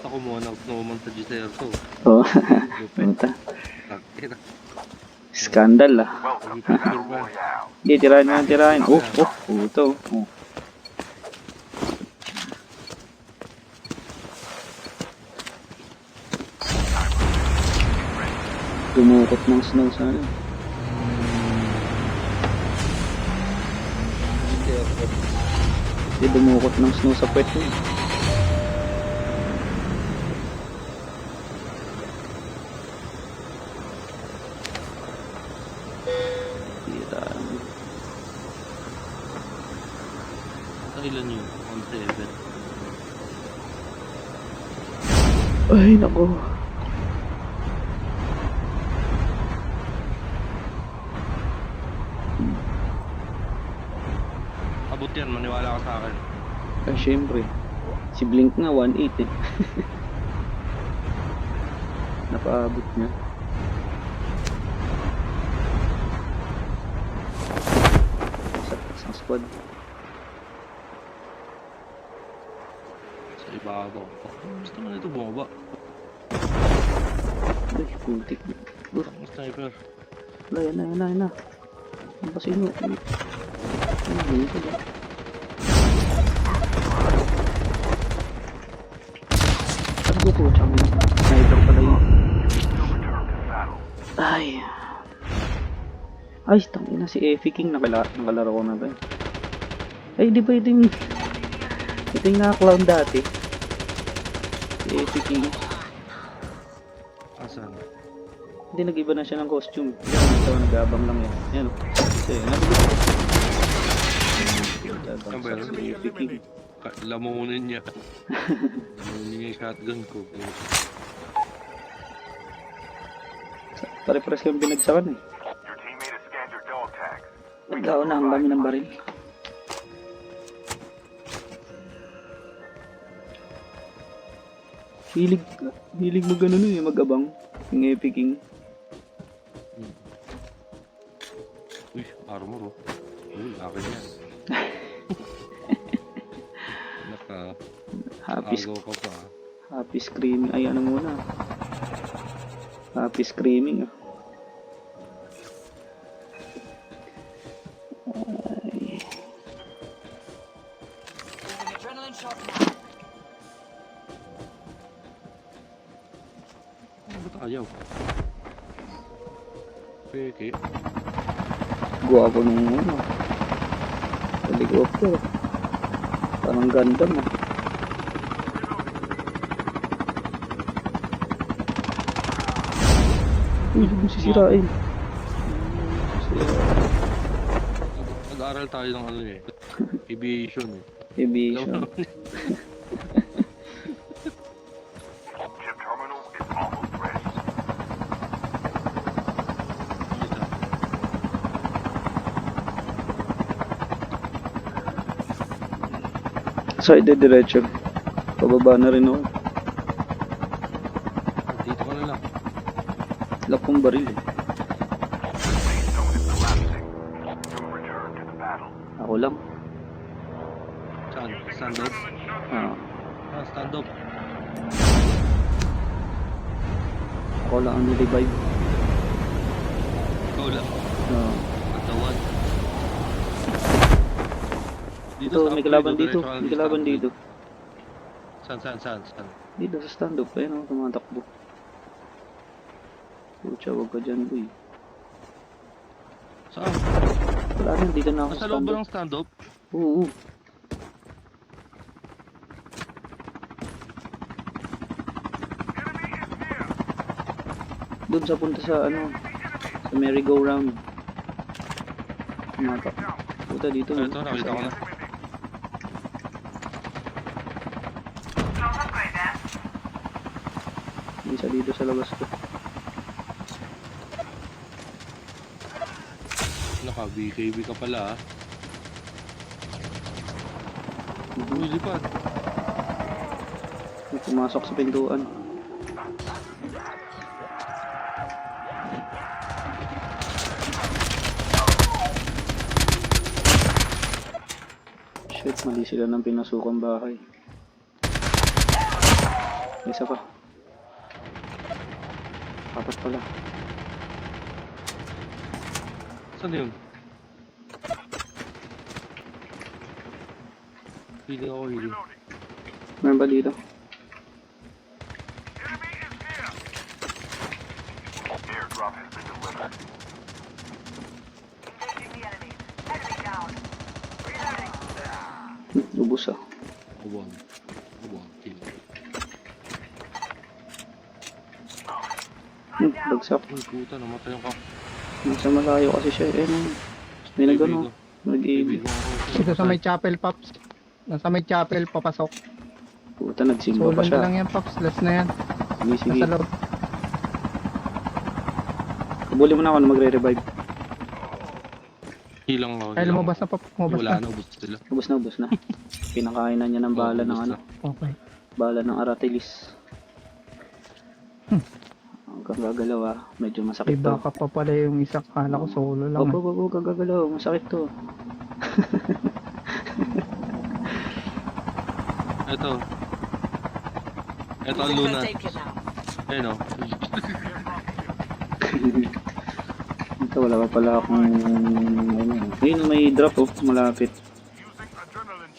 Basta ko muna naman sa Giserto. Oo. Lupit. Puta. Takina. Skandal ah. Picture pa. Hindi, tirahin mo yan, tirahin. Oh, puto. Oh. Dumukot ng snow sa ano. Hindi dumukot ng snow sa puwet mo. Ilan yun? 1-7. Ay, nako. Abot yan, maniwala ka sa akin. Ay, syempre. Si Blink nga, 1.8 eh. Napaabot niya. Isang squad. Sa ibabaw. Gusto mo nito bumaba. Ay, puntik. Ang sniper. Wala, yan na. Ang pasino. Ay, ganyan ka ba? Ano po, tsaka sniper pala yun. Ay. Ay, tangina si Effie King. Nakalaro ko na ba yun? Ay, di ba ito yung naka-clown dati? Si Effie King. Asan? Hindi, nag-iba na siya ng costume. Ito, nag-aabang lang yan. Yan o. Kasi, nabigyan. Ano ba yun? Si Effie King. Lamunin niya. Lamunin niya yung shotgun ko. Pare-pares kami binagsakan eh. Nagkaunahan kami ng baril. Hilig mo ganun eh, mag-abang. Yung Effie King. Uy, armor oh. Uy, akin yan. Agaw ka pa. Happy screaming. Ay, ano muna. Happy screaming ah. Ay. Ba't ayaw? Peke. Guwapo nung ano. Helicopter. Parang ganda mo. Uy, huwag mo sisirain. Nag-aaral tayo ng ano eh. Aviation eh. Aviation. Side diretso. Pababa na rin ako. Dito ka na lang. Lock kong baril eh. Ako lang. Saan? Stand up? Stand up. Ako lang ang nirevive. Ikaw lang. Katawan. Dito, may kalaban dito. May kalaban dito. Saan? Dito sa stand up. Ayun ako, tumatakbo. Pucha, huwag ka dyan, boy. Saan? Wala na, dito na ako sa Nasa loob stand ba up. ng stand up? Oo. Doon sa punta sa ano, sa merry-go-round. Tumatak. Puta dito. Ito, nakita ko na. Isa dito sa labas ko. Naka-BKB ka pala ah. Uy, lipat. May pumasok sa pintuan. Shit, mali sila ng pinasukang bahay. Isa pa. Apat pala. Saan yun? Healing ako, healing. Meron ba dito? Ubus ah. Ubuan. Ubuan. Kill. Bagsak. Uy, puta, namatay yung kak. Nasa malayo kasi siya. Eh, may nag-ano. Nag-ibig. Kaibigan ko. Ito sa may chapel, Pops. Nasa may chapel, papasok. Puta, nagsimba Solo pa na siya. lang yan, Pops. Last na yan. Sige, sige. Nasa loob. Kabuli mo na ako na magre-revive. Hilang ako. Ay, hilang lumabas na, ako. Pops. Lumabas Wala na. na, ubus sila. Ubus na. Pinakain na niya ng bala ng Ubus ano. na. Okay. Bala ng Aratilis. Hanggang gagalaw ah. Medyo masakit to. May backup pa pala yung isa. Kala ko solo lang. Opo, opo, gagalaw. Masakit to. Ito. Ito ang Luna. Ayun o. Ito, wala pa pala akong... Ayun, may drop oh. Malapit.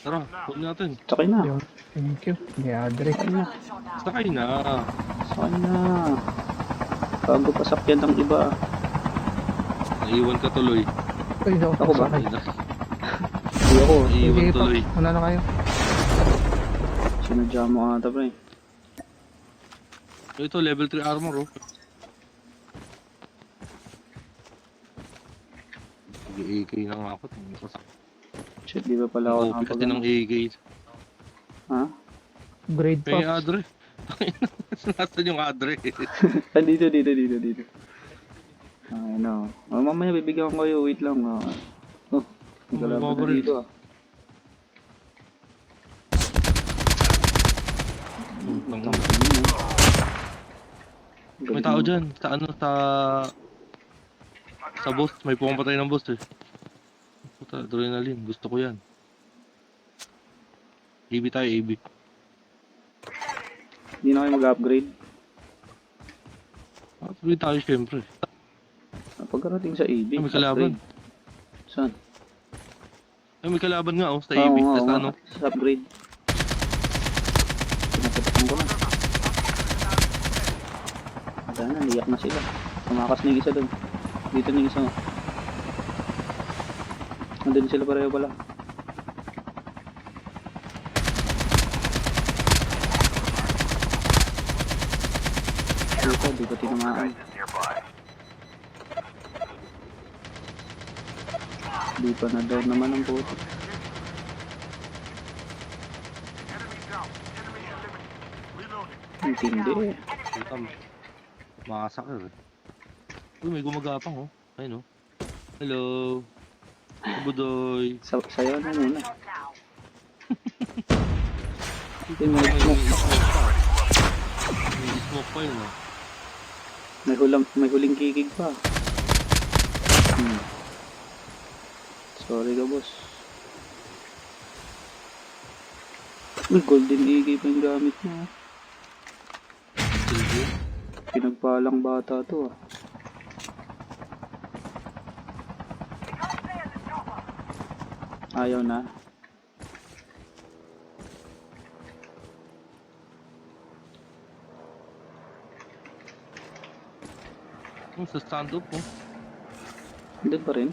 Tara, huwag natin. Sakay na. Yun. Thank you. Deadre. Sakay na. Sakay na. Sakay na. Bago pasakyan ng iba. Naiwan ka tuloy. Ay, Ako ba? sakay. Hindi ako. Naiwan Sige, tuloy. Pops. Una na kayo. Sinadya mo ata pre. Ito, level 3 armor oh. AK na nga ako. Shit, di ba pala ako OP kasi ng AK. Ha? Grade, May Pops. adre. Nasaan yung adre? Ah, dito. Ano. Oh, mamaya bibigyan ko kayo. Wait lang. Oh, may kalaban na Mabaril. dito ah. May tao dyan. Sa ano, sa boss. May pumamatay ng boss eh. Puta, adrenaline. Gusto ko yan. AB tayo, AB. Hindi na kayo mag-upgrade. Upgrade tayo syempre. Pagkarating sa AB. Ay, may kalaban. upgrade. Saan? Ay, may kalaban nga oh, sa Oo, AB. oo, Tapos oo, ano, sa upgrade. Pinapatakan ko na. Wala na, niyak na sila. Tumakas na yung isa doon. Dito na yung isa. Nandun sila pareho pala. Dito, di ba tinamaan? Di pa na down naman ang puto. Intindi eh. puta, makasakir eh. Uy, may gumagapang oh. Ayun oh. Hello. Budoy. Sayo na muna. Hindi mo May smoke. smoke pa. May smoke pa yun oh. May huling kikig pa. Sorry ka boss. Uy, golden EG pa yung gamit mo. Silvio. Pinagpalang bata to ah. Ayaw na. Sa stand up oh. Doon pa rin.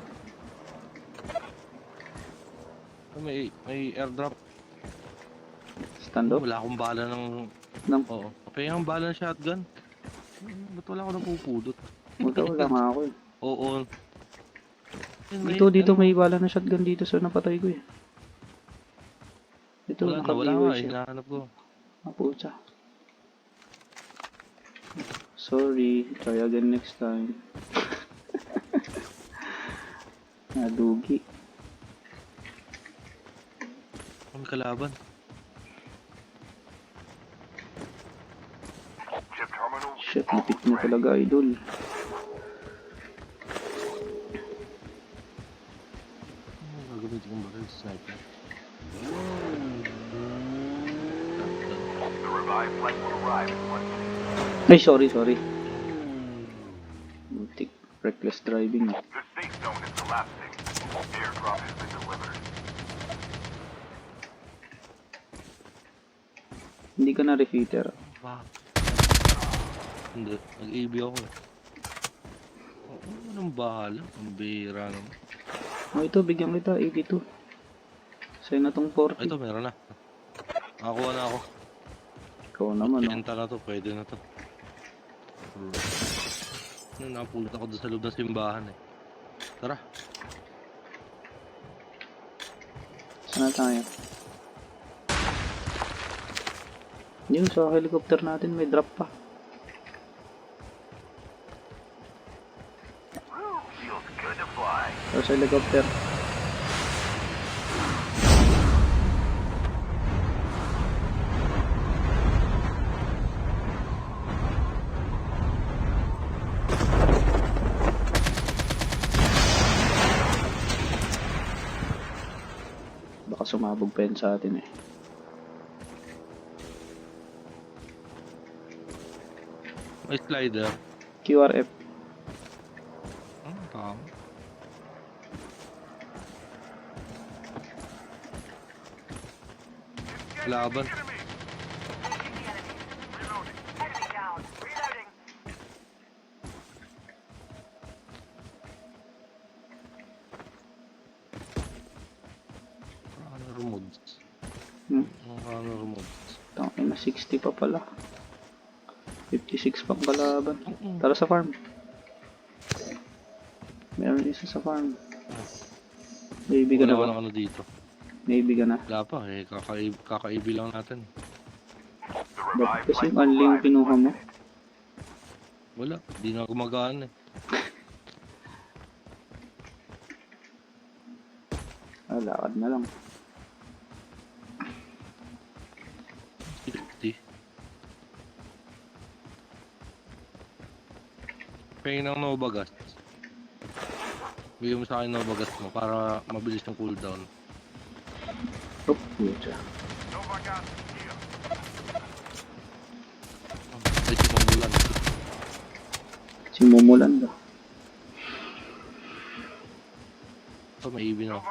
May airdrop. Stand up. Wala akong bala ng... Nang, Oo. Kaya ang bala ng shotgun. Ba't wala ako napupudot? wala nga ako eh. Oo. Dito may bala na shotgun dito sa napatay ko eh. Ito, Wala naka-viewer nga eh. siya. Hinahanap ko. Pucha. Sorry, try again next time. Nadugi. May kalaban. Shit, napik mo talaga, idol. Gagamitin kong baril. Sniper. Ay, sorry. Muntik. Reckless driving. Hindi ka na refitter. Wow. Hindi. Nag-AB ako eh. Anong bahala? Ang bira naman. Oh, ito, bigyan kita. 82. Sa'yo na tong 40. Ito, meron na. Nakakuha na ako. Ikaw naman, oh. Benta na to. Pwede na to. Napulot ako doon sa loob ng simbahan eh. Tara. Saan na tayo? Yun, sa helicopter natin may drop pa. Sa helicopter. Baka sumabog pa yun sa atin eh. May slider. QRF. Tama. Laban. Runner mods. Runner mods. Tangin na 60 pa pala. 56 pang kalaban. Tara sa farm. Meron isa sa farm. Maybe ka na Wala ba? ka na dito. Maybe ka na. Wala pa eh. Kakaibi lang natin. Bakit kasi yung unli yung kinuha mo? Wala. Di na gumagana eh. Lakad na lang. 50. Pahingin ng Novagas. Bigyan mo sa akin Novagas mo para mabilis yung cooldown. Oh, pucha. Ay, sumumulan. Simumulan ba? Ito, may ibin ako.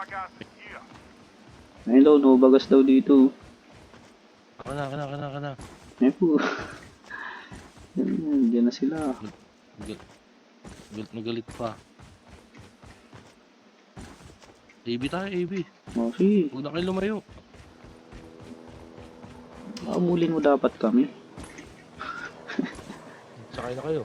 Ayun daw, Novagas daw dito. Kana. Ayun po. Diyan na sila. Galit na galit pa. AB tayo, AB. Oh, sige. Huwag na kayo lumayo. Maamulin mo dapat kami. Sakay na kayo.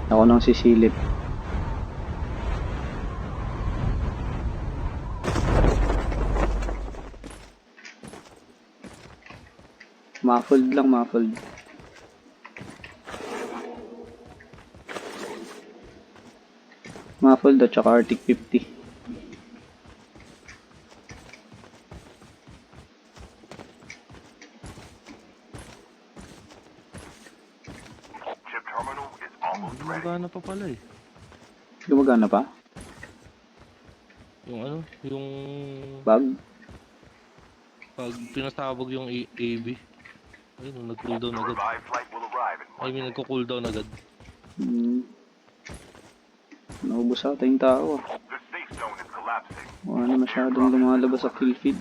Ako nang sisilip. Muffled lang, muffled. Muffled at saka Arctic 50. Gumagana pa pala eh. Gumagana pa? Yung ano, yung Bug? pag pinasabog yung AB. Ayun, nag-cooldown agad. I mean, nagko-cooldown agad. Naubos ata yung tao. Wala na masyadong lumalabas sa kill feed.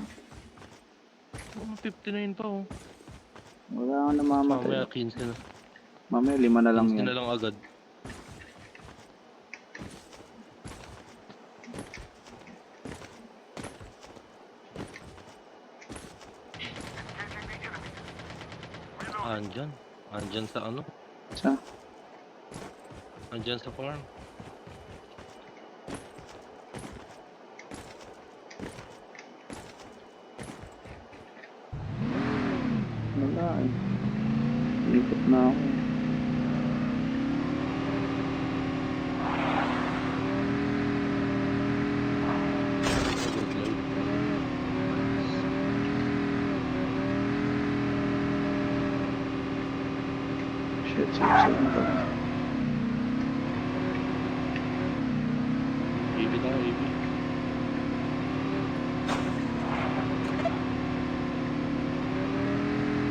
59 pa oh. Wala kang namamatay. Mamaya 15 na. Mamaya 5 na lang 15 yan. na lang agad. Andyan. Andyan sa ano? Sa? Andyan sa farm. Wala eh. Ikot na ako. Shit, safe na pala. Ibig tayo, ibig.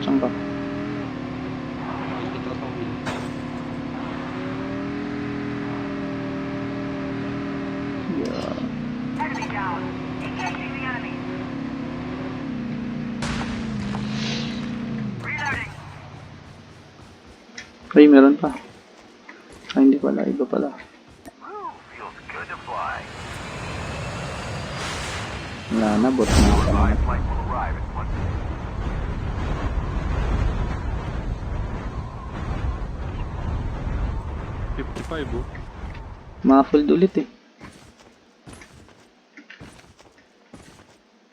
Saan ka? Ay, katras ang wheel. Yeah. Enemy down. Engaging the enemy. Reloading. Ay, meron pa. Ay, hindi pala. Iba pala. Feels good to fly. Wala na, bot na ako. Flight will arrive in 1 minute. $55 oh. Muffled ulit eh.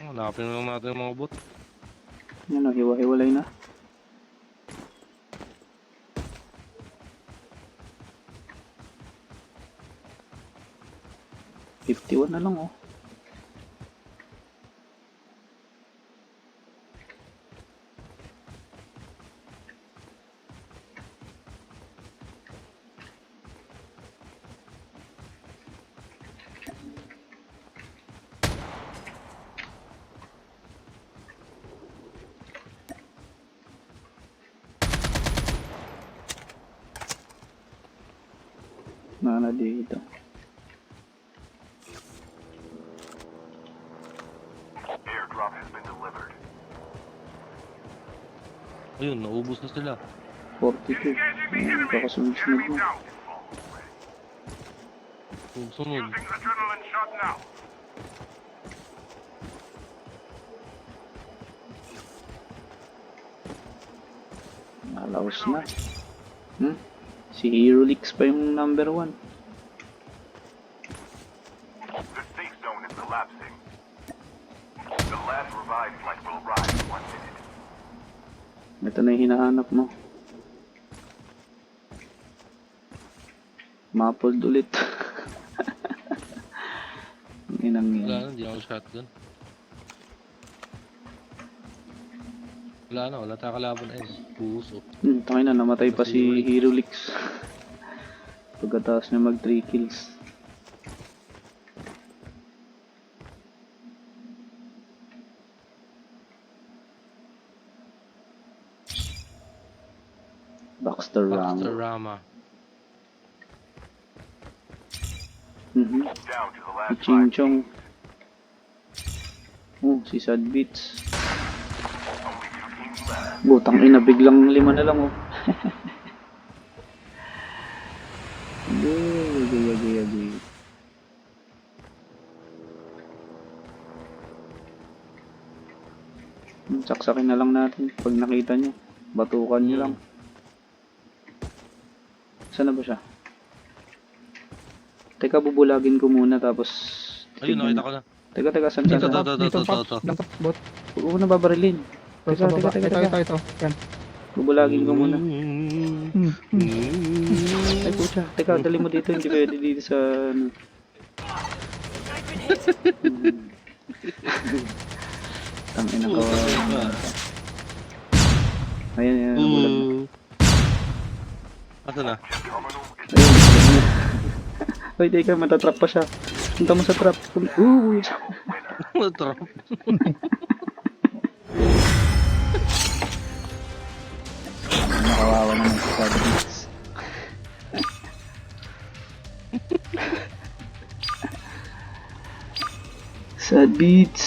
Hanapin na lang natin yung mga bot. Ano, hiwa-hiwalay na. $51 na lang oh. Na dito. Airdrop has been delivered. Ayun, naubos na sila. 42. Ayun, kakasunod-sunod mo. Sunod. Adrenaline shot now. Nalaos na. Si Herolix pa yung number 1. The safe zone is collapsing. The last revived flight will arrive in 1 minute. Ito na yung hinahanap mo. Muffled ulit. Ang inang Wala yan. na, hindi ako shotgun. Wala na, wala tayong kalaban na yun. Puso. Tangin na, namatay pa si Herolix. Pagkatapos niya mag 3 kills. Baxter Baxter Rama. Rama. Down to the Si last Ching 5 Chong. Oh, si Sad Beats. Only 2 teams left. Butang ina, biglang 5 na lang oh. Agay. Saksakin na lang natin pag nakita nyo. Batukan nyo lang. Saan na ba siya? Teka, bubulagin ko muna tapos... Ayun, tignan. nakita ko na. Teka, saan Dito, saan? dito. Dapat bot. Huwag ko na babarilin. Sa Teka, baba. teka. Ito. Yan. Bubulagin ko muna. Hmm. Ay, pucha. Teka, dali mo dito. Hindi pwede dito sa... Ano. Tangina ko. Ayan. Bulag na. Asa na? Ayun. Ay, teka. Matatrap pa siya. Punta mo sa trap. Trap. Nakawawa naman si Sad Beats. Sad Beats.